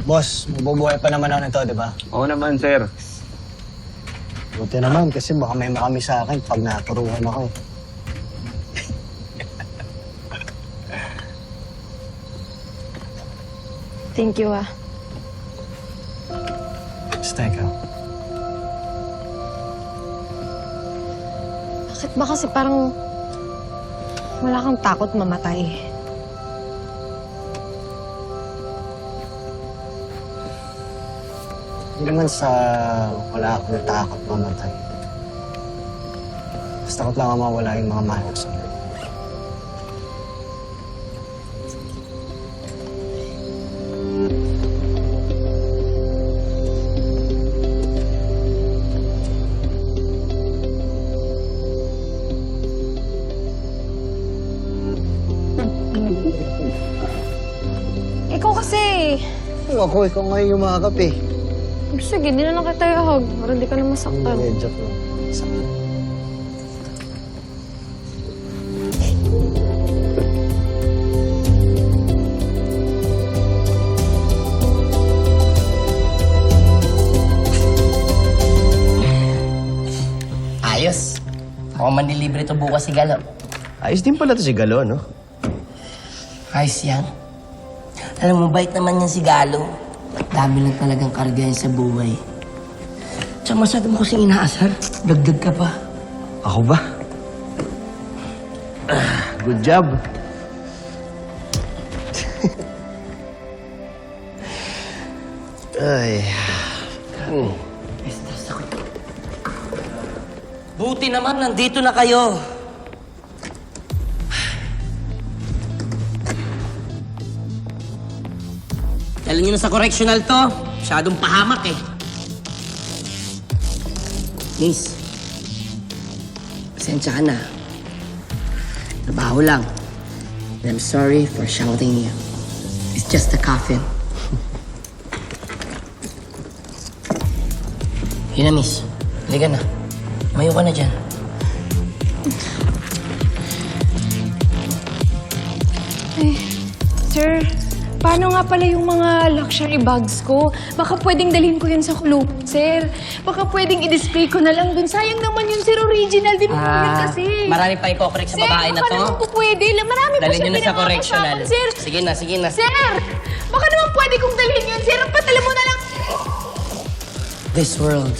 Boss, mabubuhay pa naman ako nito, di ba? Oo naman, sir. Buti naman kasi baka may makami sa akin pag naturuan ako. Thank you, ah. Basta ikaw. Bakit ba kasi parang wala kang takot mamatay? Hindi naman sa wala akong takot mamatay. Basta takot lang mawala yung mga mahal ko sa akin. Ikaw kasi... Ikaw ngayon yumakap eh. Sige, di na lang kita i-hug para di ka na masaktan. Joke lang. Sakto. Ayos. Ako manlilibre to bukas si Galo. Ayos din pala to si Galo, no? Ayos yan. Alam mo, bait naman yan si Galo. Dami lang talagang karga yan sa buhay. Tsaka masyado mo kasing inaasar. Dagdag ka pa. Ako ba? Good job. Ay. Stress ako. Buti naman, nandito na kayo. Dali nyo na sa correctional to. Masyadong pahamak eh. Miss, pasensya ka na. Trabaho lang. And I'm sorry for shouting you. It's just a coffin. Yun na, miss. Halika na. Mayo ka na dyan. Ay, sir, paano nga pala yung mga luxury bags ko? Baka pwedeng dalhin ko yun sa kulub, sir. Baka pwedeng i-display ko na lang dun. Sayang naman yun, sir. Original din po yun kasi. Marami pa iko-correct sa babae na baka to. naman po pwede. Marami po Dalhin siya nyo na sa correctional. pinangakasapan, sir. Sige na, sige na. Sir, baka naman pwede kong dalhin yun, sir. Patala mo na lang. This world